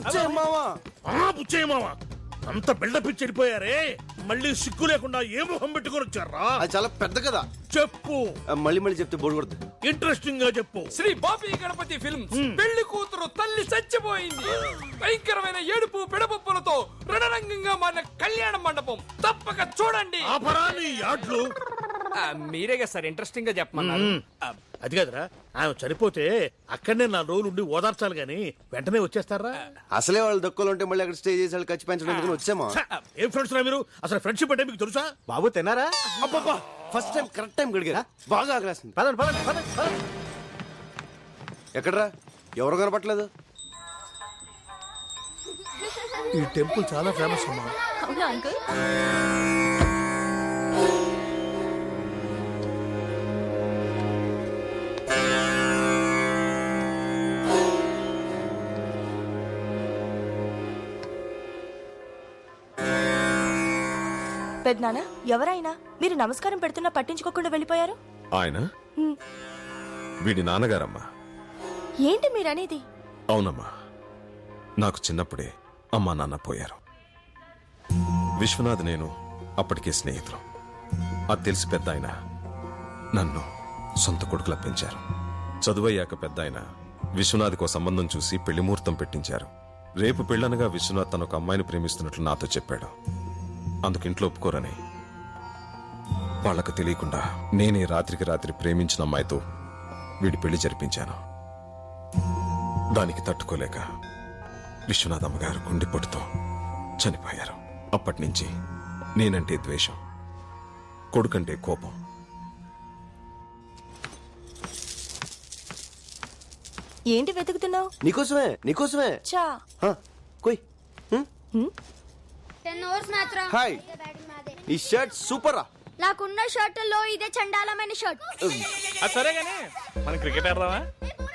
బుచ్చయ్య మావా అంత బిల్డప్ ఇచ్చి వెళ్ళిపోయారే, మళ్ళీ సిగ్గు లేకుండా ఏ మొహం పెట్టుకుని వచ్చారా? అది చాలా పెద్ద కదా. చెప్పు. మళ్ళీ చెప్తే బోర్డు కొడుతుంది. ఇంట్రెస్టింగ్ గా చెప్పు. శ్రీ బాబీ గణపతి ఫిల్మ్స్ పెళ్లి కూతురు తల్లి చచ్చిపోయింది, భయంకరమైన ఏడుపు పిడపప్పులతో రణరంగంగా మారిన కళ్యాణ మండపం. తప్పక చూడండి. యాడ్లు మీరేగా సార్ ఇంట్రెస్టింగ్ గా చెప్పమన్నారు. అది కదరా, ఆమె చనిపోతే అక్కడనే 4 రోజులు ఉండి ఓదార్చాలి గాని వెంటనే వచ్చేస్తారా? అసలే వాళ్ళు దక్కులు ఉంటే మళ్ళీ అక్కడ స్టే చేసి ఖర్చు పెంచడానికి వచ్చామా? ఏం ఫ్రెండ్స్ రా మీరు? అసలు ఫ్రెండ్షిప్ అంటే మీకు తెలుసా? బాబు తిన్నారా? అబ్బబ్బా, ఫస్ట్ టైం కరెక్ట్ టైం గడిగా. బాగా ఆకలేస్తుంది. పదండి పదండి పదండి. ఎక్కడరా? ఎవరు కనపట్లేదు? ఈ టెంపుల్ చాలా ఫేమస్ అమ్మా. అవునా అంకుల్? పెద్దనాన్న, ఎవరైనా మీరు నమస్కారం పెడుతున్నా పట్టించుకోకుండా వెళ్ళిపోయారు. ఆయన వీడి నాన్నగారమ్మా. ఏంటి మీరనేది? అవునమ్మా, నాకు చిన్నప్పుడే అమ్మా నాన్న పోయారు. విశ్వనాథ్ నేను అప్పటికే స్నేహితులు. అది తెలిసి పెద్ద ఆయన నన్ను సొంత కొడుకులా పెంచారు. చదువయ్యాక పెద్ద ఆయన విశ్వనాథ్కో సంబంధం చూసి పెళ్లి ముహూర్తం పెట్టించారు. రేపు పెళ్ళనగా విశ్వనాథ్ తన ఒక అమ్మాయిని ప్రేమిస్తున్నట్లు నాతో చెప్పాడు. అందుకు ఇంట్లో ఒప్పుకోరని వాళ్లకు తెలియకుండా నేనే రాత్రికి రాత్రి ప్రేమించిన అమ్మాయితో వీడి పెళ్లి జరిపించాను. దానికి తట్టుకోలేక విశ్వనాథ్ అమ్మగారు గుండెపోటుతో చనిపోయారు. అప్పటినుంచి నేనంటే ద్వేషం, కొడుకంటే కోపం. ఏంటి వెతుకుతున్నావు? నీకోసమే నీకోసమే. చా కోయ్. హాయ్, ఈ షర్ట్ సూపర్ రా. నాకున్న షర్టుల్లో ఇదే చండాలమైన షర్ట్. సరే గానీ మనం క్రికెట్ ఆడదామా?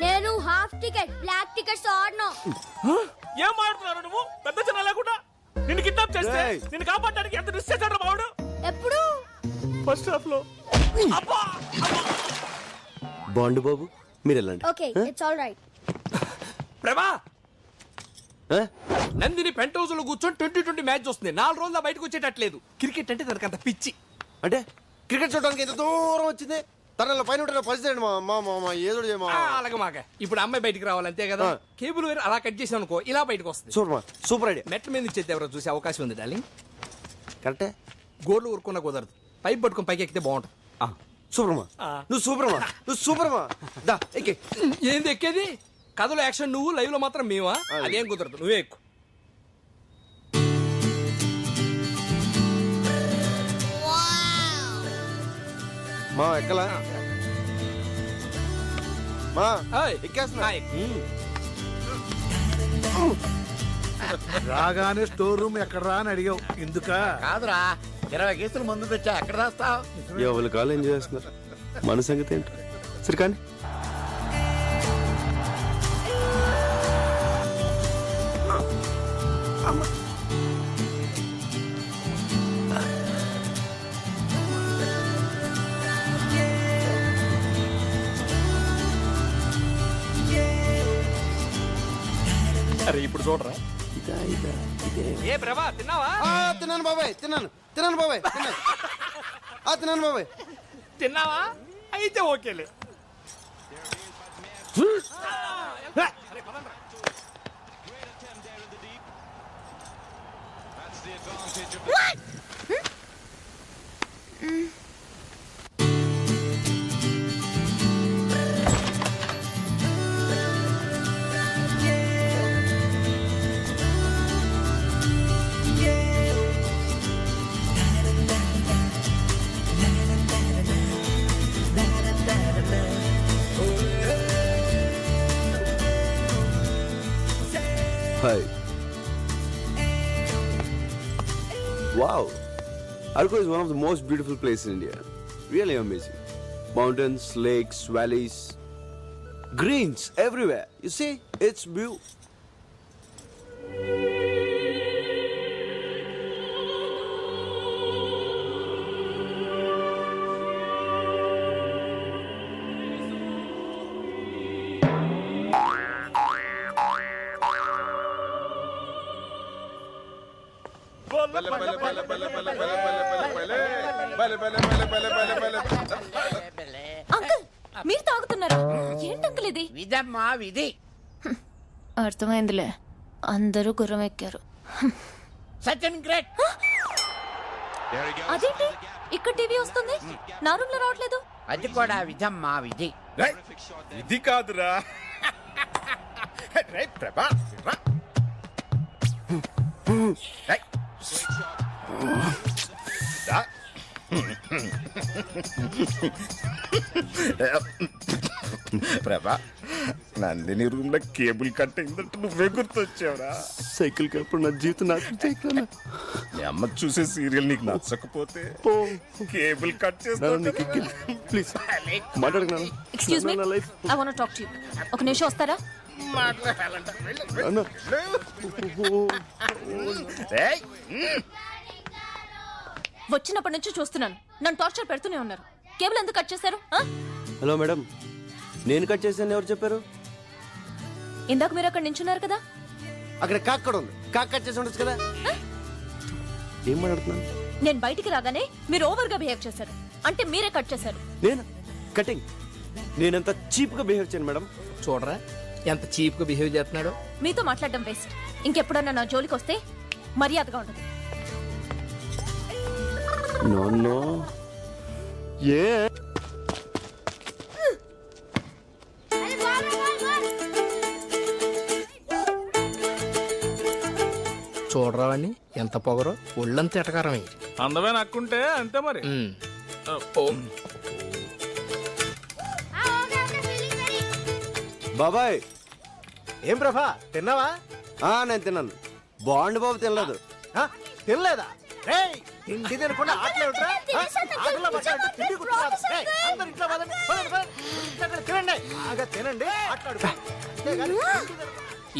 నేను హాఫ్ టికెట్ బ్లాక్ టికెట్స్ ఆడను. ఏం ఆడుతున్నారు నువ్వు? పెద్ద చిన్న లేకుండా నిన్ను కిడ్నాప్ చేస్తే నిన్ను కాపాడడానికి ఎంత రిస్క్ చేశాడు బావుడు. ఎప్పుడు? ఫస్ట్ హాఫ్ లో. బాండు బాబు మీరు వెళ్ళండి. Okay, it's all right. ప్రభా, నందిని పెంట్ హౌస్ లో కూర్చొని 2020 మ్యాచ్ వస్తుంది. 4 రోజుల్లో బయటకు వచ్చేటట్లేదు. క్రికెట్ అంటే తనకు అంత పిచ్చి. అంటే క్రికెట్ చూడడానికి ఎంత దూరం వచ్చింది? తనలో పైన పరిస్థితి ఏదో అలాగే మాక. ఇప్పుడు అమ్మాయి బయటికి రావాలి అంతే కదా. కేబుల్ వేరు అలా కట్ చేసాం అనుకో, ఇలా బయటకు వస్తుంది. Super idea. మెట్ల మీద ఇచ్చేది ఎవరో చూసే అవకాశం ఉంది డార్లింగ్. కరెక్టే. గోర్లు ఊరుకున్నా కుదరదు. పైప్ పట్టుకుని పైకి ఎక్కితే బాగుంటుంది. సూపర్మా, నువ్వు సూపర్మా, నువ్వు సూపర్మా. దా ఎక్కే. ఏంది ఎక్కేది? కథలో యాక్షన్ నువ్వు, లైవ్ లో మాత్రం మేమా? అదేం కుదరదు, నువ్వే ఎక్కువ. మా ఎక్కలా మా ఎక్కేస్తున్నా. రాగానే స్టోర్ రూమ్ ఎక్కడరా అని అడిగావు. ఎందుక? కాదురా, 20 కేసులు మందు తెచ్చా. ఎక్కడ రాస్తావు? ఎవరి కాలు ఎంజాయ్ చేస్తున్నారు. మన సంగతి ఏంటి? సరే కానీ అరే ఇప్పుడు చూడరా. ఏ ప్రభా, తిన్నావా? తిన్నాను బాబాయ్, తిన్నాను బాబాయ్, తిన్నాను బాబాయ్. తిన్నావా? అయితే ఓకేలే. Hi. Wow. Arcot is one of the most beautiful places in India. Really amazing. Mountains, lakes, valleys, greens everywhere. You see, it's beautiful. Uncle మీరు తాగుతున్నారా? ఏంటి అంకుల్ ఇది? విధమ్మా విధి. అర్థమైందిలే, అందరూ గుర్రం ఎక్కారు. సచిన్ గ్రేట్. అదేంటి ఇక్కడ టీవీ వస్తుంది, నా రూమ్ లో రావట్లేదు? అది కూడా విధమ్మా విధి. ఇది కాదురా. ప్రభా ప్రభా, నందిని రూమ్ లో కేబుల్ కట్ అయిందంటే నువ్వే గుర్తొచ్చావురా. సైకిల్ కప్పుడు నా జీవితం నాకు సైకిల్. మీ అమ్మ చూసే సీరియల్ నీకు నచ్చకపోతే కేబుల్ కట్ చేస్తా. ప్లీజ్ మాట్లాడగలను. Excuse me, I want to talk to you. ఒక నిమిషం వస్తారా? వచ్చినప్పటి నుంచి చూస్తున్నాను, నన్ను టార్చర్ పెడుతూనే ఉన్నారు. కేబుల్ ఎందుకు కట్ చేశారు? హలో మేడం, నేను కట్ చేశాను ఎవరు చెప్పారు? ఇందాక మీరు అక్కడ నించున్నారు కదా. అక్కడ కాక్ కూడా ఉంది, కాక్ కట్ చేసి ఉండొచ్చు కదా. ఏం మాట్లాడుతున్నాను? నేను బయటికి రాగానే మీరు ఓవర్ గా బిహేవ్ చేశారు, అంటే మీరే కట్ చేశారు. నేను కటింగ్? నేనంత చీప్ గా బిహేవ్ చేయను మేడం. చూడరా ఎంత చీప్ గా బిహేవ్ చేస్తున్నాడు. మీతో మాట్లాడడం వేస్ట్. ఇంకెప్పుడన్నా నా జోలికి వస్తే మర్యాదగా ఉండదు. No no. ఏ చూడరా వాడిని ఎంత పొగరో, ఒళ్ళంత ఎటకారమే. అందమే నక్కుంటే అంతే మరి. బాబాయ్. ఏం ప్రభా, తిన్నావా? నేను తిన్నాను. బాండ్ బాబు తినలేదు. తినలేదా? తిండి తినకుండా ఆటలే ఉంటా. ఆటలో పడ్డారంటే తిండి గుర్తురాదు. అందరూ ఇంట్లో పదండి, పదండి, పదండి. ఇంట్లో తినండి, బాగా తినండి, ఆటలాడుకో.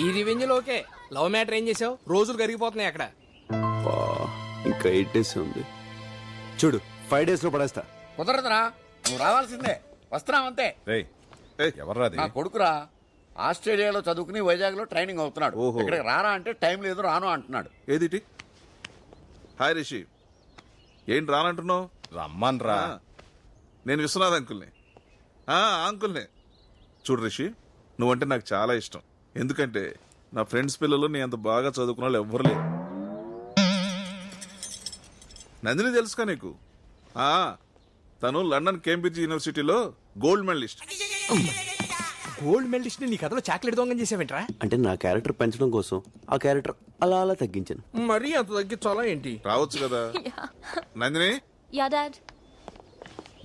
ఈ రివెంజ్ లోకే లవ్ మ్యాటర్ ఏం చేసావు? రోజులు కరిగిపోతున్నాయి అక్కడ. ఇంకా 8 days ఉంది. చూడు 5 days లో పడేస్తా. కుదరదురా, నువ్వు రావాల్సిందే. వస్తున్నావంతే. ఎవర్రాది? నా కొడుకురా, ఆస్ట్రేలియాలో చదువుకుని వైజాగ్ లో ట్రైనింగ్ అవుతున్నాడు. ఓహో. ఇక్కడికి రారా అంటే టైం లేదు, రాను అంటున్నాడు. ఏదిటి? హాయ్ రిషి, ఏంటి రానంటున్నావు? రమ్మన్రా. నేను విశ్వనాథ్ అంకుల్ని. అంకుల్ని. చూడు రిషి, నువ్వంటే నాకు చాలా ఇష్టం. ఎందుకంటే నా ఫ్రెండ్స్ పిల్లలు నీ అంత బాగా చదువుకున్న వాళ్ళు ఎవ్వరు లేరు. నందిని తెలుసుకా నీకు? తను లండన్ కేంబ్రిడ్జ్ యూనివర్సిటీలో గోల్డ్ మెడలిస్ట్. గోల్డ్ మెడలిస్ట్ నీ కథలో చాక్లెట్ దొంగ చేసావేంట్రా? అంటే నా క్యారెక్టర్ పెంచడం కోసం ఆ క్యారెక్టర్ అలా అలా తగ్గించాను. మరీ అంత తగ్గించాలా ఏంటి? రావచ్చు కదా. Nandini, yeah dad.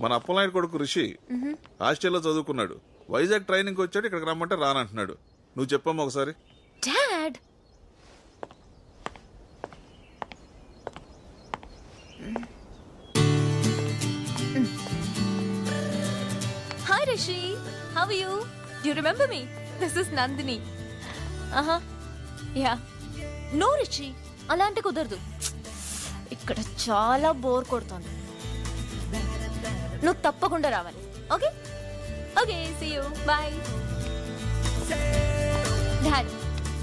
మన అప్పలనాయుడు కొడుకు రిషి ఆస్ట్రేలియాలో చదువుకున్నాడు. వైజాగ్ ట్రైనింగ్ వచ్చాడు, ఇక్కడికి రమ్మంటే రానంటున్నాడు. నువ్వు చెప్పమ్మా ఒకసారి. Dad, hi Rishi, how are you? Do you remember me? This is Nandini. Yeah. No Rishi, అలా అంటే కుదరదు. ఇక్కడ చాలా బోర్ కొడుతోంది. నువ్వు తప్పకుండా రావాలి. Okay okay, see you, bye. Dad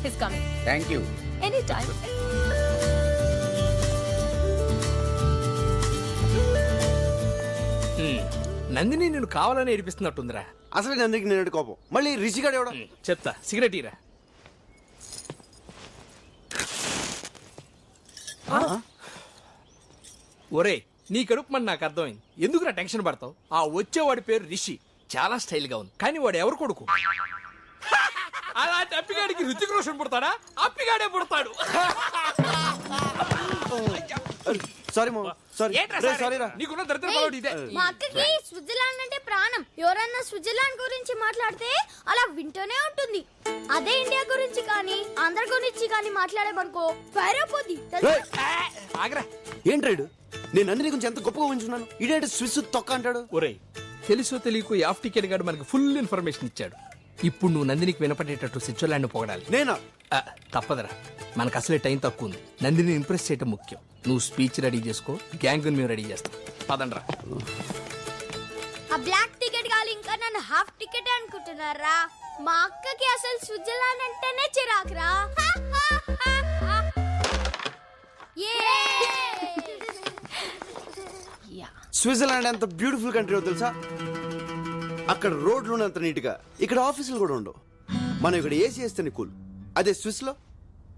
is coming. Thank you. Any time. Nandini నేను కావాలని ఏడిపిస్తున్నట్టుందిరా. అసలు నందికి నేను కోపం, మళ్ళీ రిషిగాడు ఎవడం. చెప్తా, సిగరెట్ ఇరా. ఒరే, నీ కడుపు మన నాకు అర్థమైంది. ఎందుకురా టెన్షన్ పడతావు? ఆ వచ్చేవాడి పేరు రిషి, చాలా స్టైల్ గా ఉంది. కానీ వాడు ఎవరు కొడుకు? అలాంటి అప్పిగాడికి రుచిక రోషన్ పుడతాడా? అప్పిగాడే పుడతాడు. సారీ మో, సారీ. సారీ రా. నీకున్న దరిద్ర పడవడు ఇదే. మా అక్కకి స్విట్జర్లాండ్ అంటే ప్రాణం. ఎవరన్నా స్విట్జర్లాండ్ గురించి మాట్లాడితే అలా వింటూనే ఉంటుంది. అదే ఇండియా గురించి కానీ ఆంధ్ర గురించి కానీ మాట్లాడేమనుకో ఫైర్ అయిపోద్ది. ఆగరా. ఏంట్రాడు? నేను నందిని గురించి ఎంత గొప్పగా ఉంచున్నాను, ఇదేంటి స్విస్ తొక్క అంటాడు. ఒరే, తెలుసో తెలియకు యాఫ్ టికెట్ గాడు మనకి ఫుల్ ఇన్ఫర్మేషన్ ఇచ్చాడు. ఇప్పుడు నువ్వు నందినికి వినపడేటట్టు స్విట్జర్లాండ్ పొగడాలి. నేనా? తప్పదరా, మనకు అసలే టైం తక్కువ ఉంది. నందిని ఇంప్రెస్ చేయటం ముఖ్యం. నువ్వు స్పీచ్ రెడీ చేసుకో, గ్యాంగ్ మేము రెడీ చేస్తాం. పదండ్రా. ఆ బ్లాక్ టికెట్ గాలి ఇంకా నన్ను హాఫ్ టికెట్ అనుకుంటున్నారా? మా అక్కకి అసలు స్విట్జర్లాండ్ అంటేనే చిరాకురా. స్విట్జర్లాండ్ ఎంత బ్యూటిఫుల్ కంట్రీ తెలుసా? అక్కడ రోడ్లు ఉన్నంత నీట్గా ఇక్కడ ఆఫీసులు కూడా ఉండవు. మనం ఇక్కడ ఏసీ వేస్తేనే కూల్. అదే స్విస్ లో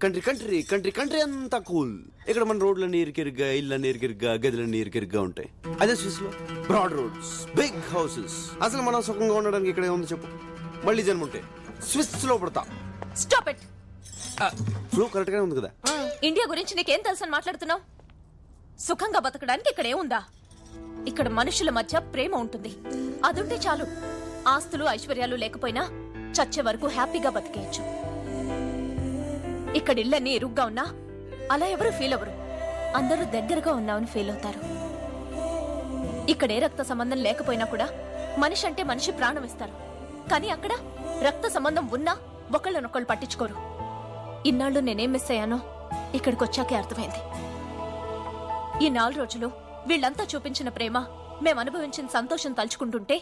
కంట్రీ అంతా కూల్. ఇక్కడ మన రోడ్లన్నీ ఇరికిరిగ్గా, ఇళ్ళన్నీ ఇరికిరిగ్గా, గదులన్నీ ఇరికిరిగ్గా ఉంటాయి. అదే స్విస్ లో బ్రాడ్ రోడ్స్, బిగ్ హౌసెస్. అసలు మనం సుఖంగా ఉండడానికి ఇక్కడ ఏముంది చెప్పు? మళ్ళీ జన్మ ఉంటే స్విస్ లో పడతా. Stop it. ఫ్లో కరెక్ట్ గానే ఉంది కదా? ఇండియా గురించి నీకేం తెలుసు అని మాట్లాడుతున్నావు? సుఖంగా బతకడానికి ఇక్కడ ఏముందా? ఇక్కడ మనుషుల మధ్య ప్రేమ ఉంటుంది. అదుంటే చాలు. ఆస్తులు ఐశ్వర్యాలు లేకపోయినా చచ్చే వరకు హ్యాపీగా బతికేయచ్చు. ఇక్కడ ఇళ్ళన్నీ ఇరుగ్గా ఉన్నా అలా ఎవరు ఫీల్ అవ్వరు. అందరూ దగ్గరగా ఉన్నామని ఫీల్ అవుతారు. ఇక్కడ ఏ రక్త సంబంధం లేకపోయినా కూడా మనిషి అంటే మనిషి ప్రాణం ఇస్తారు. కానీ అక్కడ రక్త సంబంధం ఉన్నా ఒకళ్ళనొకళ్ళు పట్టించుకోరు. ఇన్నాళ్ళు నేనేం మిస్ అయ్యానో ఇక్కడికి వచ్చాకే అర్థమైంది. ఈ 4 రోజులు వీళ్ళంతా చూపించిన ప్రేమ, మేం అనుభవించిన సంతోషం తలుచుకుంటుంటే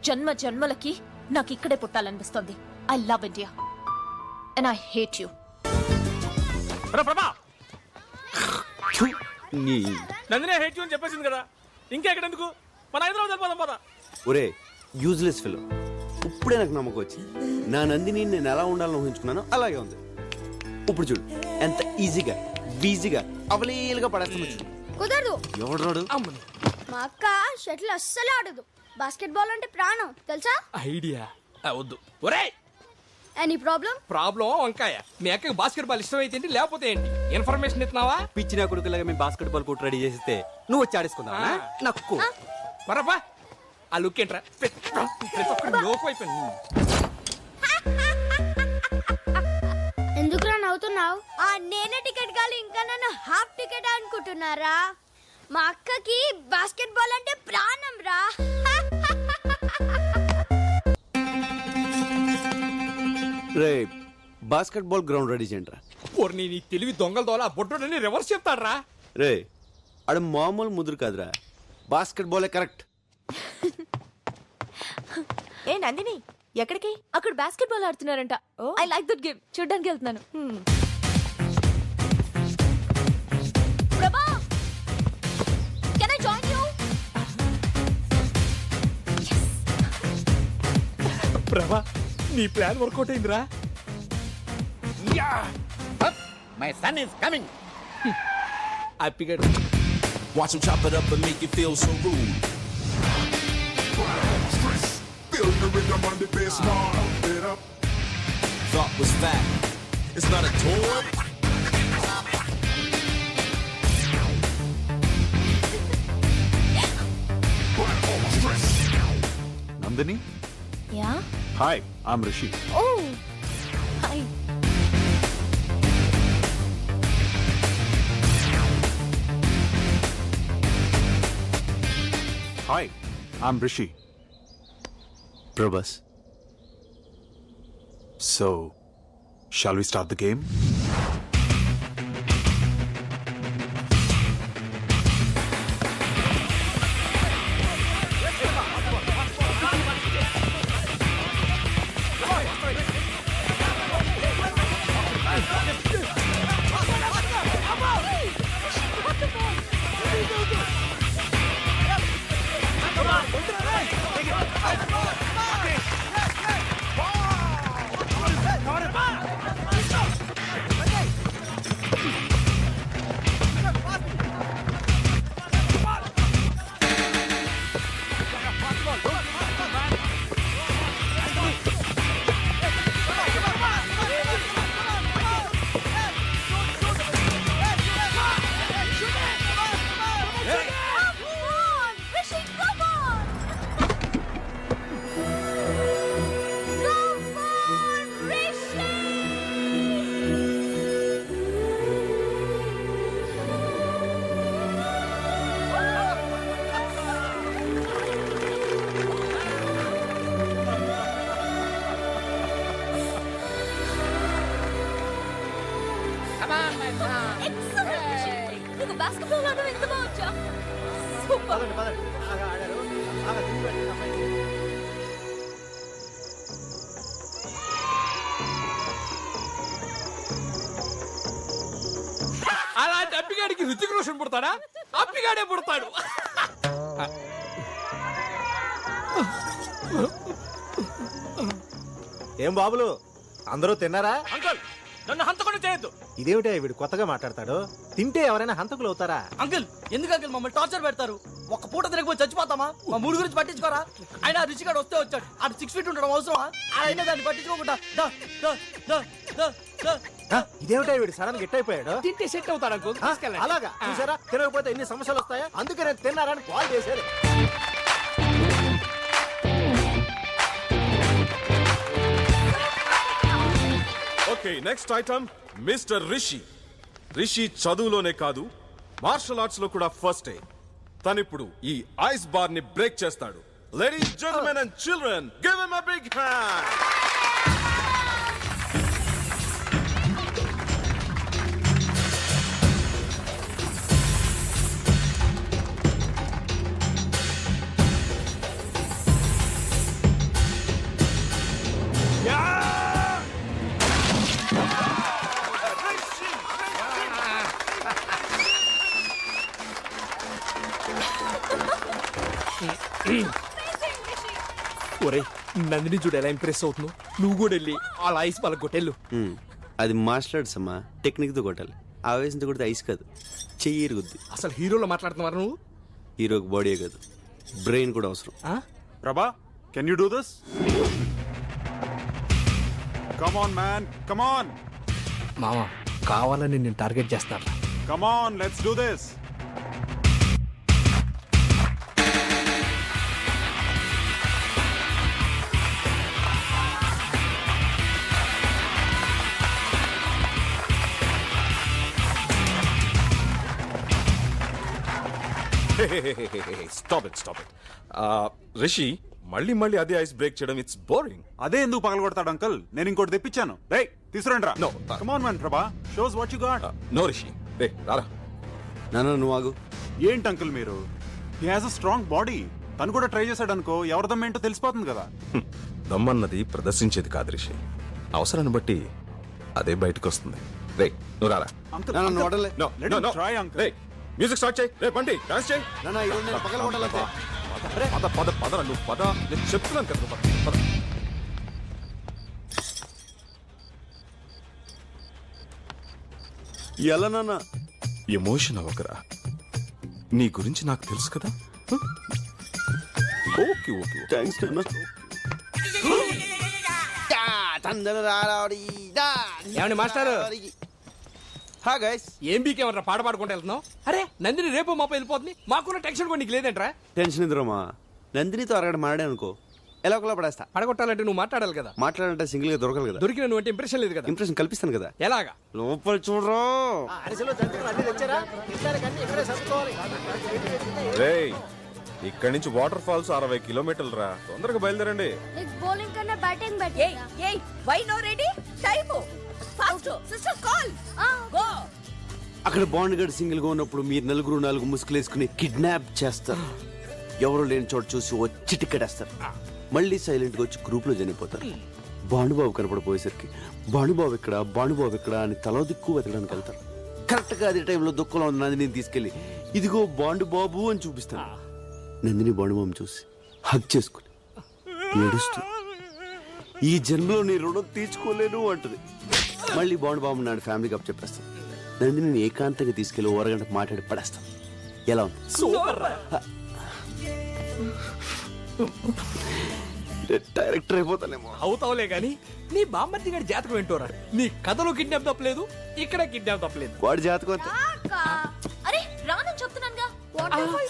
జన్మ జన్మలకి నాకు ఇక్కడే పుట్టాలనిపిస్తోంది. I love India and I hate you. Prabha నీ నందినే హేట్ యూ అని చెప్పేసింది కదా, ఇంకా ఎక్కడెందుకు? మన హైదరాబాద్ వెళ్ళిపోదాం పద. ఒరే యూజ్లెస్ ఫెలో, ఇప్పుడే నాకు నమ్మకం వచ్చింది. నా నందిని నేను ఎలా ఉండాలని ఊహించుకున్నానో అలాగే ఉంది. ఇప్పుడు చూడు ఎంత ఈజీగా అవలీలుగా పడేస్తాను. కుదరదు. ఎవడు మా అక్క షటిల్ అస్సలు ఆడదు. బాస్కెట్ బాల్ అంటే ప్రాణం తెలుసా? ఐడియా వద్దు. ఒరేయ్, ఎనీ ప్రాబ్లం? ప్రాబ్లం వంకాయ. మీ అక్కకి బాస్కెట్ బాల్ ఇష్టం అయితే ఏంటి, లేకపోతే ఏంటి? ఇన్ఫర్మేషన్ ఇస్తున్నావా? పిచ్చిన కొడుకులాగా మేము బాస్కెట్ బాల్ కోర్టు రెడీ చేస్తే నువ్వు వచ్చి ఆడేసుకుందావా? నక్కు మరపా ఆ లుక్ ఏంట్రా? ప్రతి ఒక్కరు లోకు అయిపోయింది. ఎందుకురా నవ్వుతున్నావు? నేనే టికెట్ కాదు, ఇంకా నన్ను హాఫ్ టికెట్ అనుకుంటున్నారా? మా అక్కకి బాస్కెట్ బాల్ అంటే ప్రాణం రా. రే బాస్కెట్ బాల్ గ్రౌండ్ రెడీ చేయండి. ఓర్ని నీ తెలివి దొంగల దోల బొట్టుని రివర్స్ చెప్తాడ్రా. రే ఆడ మామూలు ముదురు కాదురా, బాస్కెట్ బాలే కరెక్ట్. ఏ నందిని, ఎక్కడికి? అక్కడ బాస్కెట్ బాల్ ఆడుతున్నారంట. I like that game. చూడ్డానికి వెళ్తున్నాను. Prabha, can I join you? Prabha, నీ ప్లాన్ వర్కౌట్ అయిందిరా. My son is coming. హ్యాపీగా Watch him chop it up and make you feel so rude. Feel the rhythm on the bass, pump it up. Thought was fat. It's not a toy. Nandini, yeah. Hi, I'm Rishi. Oh hi. Hi, I'm Rishi. Prabhas. So, shall we start the game? Basketball ఆడడం ఎంత బాగుంచా. Super. పదండి బాగా ఆడారు. బాగా తిరిగి అమ్మాయి. అలాంటి అప్పిగాడికి నీకు రుచిక్ రోషన్ పుడతాడా? అప్పిగాడే పుడతాడు. ఏం బాబులు అందరూ తిన్నారా? అంకుల్ నన్ను హంతకుండా చేయొద్దు. ఇదేమిటా వీడు కొత్తగా మాట్లాడతాడు? తింటే ఎవరైనా హంతకులు అవుతారా? అంకుల్ ఎందుకు అంకుల్ మమ్మల్ని టార్చర్ పెడతారు? ఒక్క పూట తిరగపోయి చచ్చిపోతామా? మా మూడు గురించి పట్టించుకోరా? ఆయన రుచిగాడు వస్తే వచ్చాడు. ఆడు 6 feet ఉండడం అవసరమా? ఆయన దాన్ని పట్టించుకోకుండా ఇదేమిటా వీడు సడన్ గిట్ అయిపోయాడు? తింటే సెట్ అవుతాడు అంకుల్. అలాగా చూసారా, తినకపోతే ఎన్ని సమస్యలు వస్తాయా? అందుకే నేను తిన్నారని కాల్ చేశారు. Okay, next item mister Rishi. Rishi చదువులోనే కాదు మార్షల్ ఆర్ట్స్ లో కూడా ఫస్ట్. తనిప్పుడు ఈ ఐస్ బార్ ని బ్రేక్ చేస్తాడు. Ladies, gentlemen and children, give him a big hand. ఒరే నందిని చూడు ఎలా ఇంప్రెస్ అవుతున్నావు. నువ్వు కూడా వెళ్ళి అలా ఐస్ వాళ్ళకి కొట్టెళ్ళు. అది మార్షల్ ఆర్ట్స్ అమ్మా, టెక్నిక్ తో కొట్టాలి. ఆవేశంతో కొడితే ఐస్ కాదు, చెయ్యి ఇరుగుద్ది. అసలు హీరోలో మాట్లాడుతున్నారు నువ్వు. హీరోకి బాడీ కాదు, బ్రెయిన్ కూడా అవసరం. ప్రభా, can you do this? Come on man, come on. మామా కావాలని నేను టార్గెట్ చేస్తాను. Come on, let's do this. Stop it. Rishi, మళ్ళీ అదే ఐస్ బ్రేక్ చేయడం ఇట్స్ బోరింగ్. అదే ఎందుకు పగలగొడతాడు అంకల్? నేను ఇంకోటి తెప్పించాను. రేయ్ తీసుకురండి రా. No. Come on man, Prabha, shows what you got. No Rishi, రే రారా. నాన్న నువ్వు ఆగు. ఏంటి అంకుల్ మీరు? He has a strong body. తను కూడా ట్రై చేశాడు అనుకో, ఎవరి దమ్ ఏంటో తెలిసిపోతుంది కదా. దమ్మన్నది ప్రదర్శించేది కాదు రిషి, అవసరాన్ని బట్టి అదే బయటకు వస్తుంది. రే నువ్వు రారా. అంకుల్ నాన్న నువ్వు వదలలే. No, Let no, him no. try, uncle. రే మ్యూజిక్ స్టార్ట్ చేయి. రే బండి డాన్స్ చేయి. నాన్న ఈరోజు నేను పగల కొట్టాలంటే పద నువ్వు పద. నేను చెప్తున్నాను కదా, పద. ఎలా నాన్న? ఎమోషన్ అవ్వకరా, నీ గురించి నాకు తెలుసు కదా. ఓకే. థ్యాంక్స్ నాన్న. ఏమండి మాస్టర్? హా గైస్. ఏం బీకేమన్నా పాట పాడుకుంటూ వెళ్తున్నావు? అరే నందిని రేపు మాప వెళ్ళిపోతుంది. మాకున్న టెన్షన్ కూడా నీకు లేదంట్రా? టెన్షన్ ఎందురమ్మా, నందినితో అరగడ మాడే అనుకో, ఎలా ఒకలా పడేస్తా. పడగొట్టాలంటే నువ్వు మాట్లాడాలి కదా. మాట్లాడాలంటే సింగిల్ గా దొరకాలి కదా. దొరికిన నువ్వు అంటే ఇంప్రెషన్ లేదు కదా. ఇంప్రెషన్ కల్పిస్తాను కదా. ఎలాగా? లోపల చూడరా. అరిసెలు జంతువులు అన్ని తెచ్చారా? తినడానికి అన్ని ఇక్కడే సర్దుకోవాలి. రే ఇక్కడి నుంచి వాటర్ ఫాల్స్ 60 కిలోమీటర్లు రా. తొందరగా బయలుదేరండి. నెక్స్ట్ బౌలింగ్ కన్నా బ్యాటింగ్ ఏయ్ why no ready time fast sister call go. అక్కడ బాండ్ గడ్ సింగిల్ గా ఉన్నప్పుడు మీరు నలుగురు 4 ముసుగులు వేసుకుని కిడ్నాప్ చేస్తారు. ఎవరు లేని చోటు చూసి వచ్చి టికెట్ వేస్తారు. మళ్ళీ సైలెంట్ గా వచ్చి గ్రూప్ లో చనిపోతారు. భానుబాబు కనపడిపోయేసరికి భానుబాబు ఇక్కడ అని తలో దిక్కు వెతకడానికి వెళ్తారు. కరెక్ట్ గా అదే టైంలో దుఃఖంలో ఉన్న నందిని తీసుకెళ్లి ఇదిగో బాండుబాబు అని చూపిస్తాను. నందిని బాండుబాబు చూసి హగ్ చేసుకుని ఏడుస్తూ ఈ జన్మలో నీ రుణం తీర్చుకోలేను అంటది. మళ్ళీ బాండుబాబు నాడు ఫ్యామిలీకి అప్ చెప్పేస్తాను. నందిని ఏకాంతంగా తీసుకెళ్లి 1 గంట మాట్లాడి పడేస్తాను. ఎలా ఉంది? డైరెక్టర్ అయిపోతానేమో. అవుతావులే గాని నీ బామ్మర్ది గారి జాతకం ఏంటోరా. నీ కథలో కిడ్నాప్ తప్పలేదు, ఇక్కడ కిడ్నాప్ తప్పలేదు. వాడి జాతకం అంతే. అరే రానని చెప్తున్నానుగా. Water fall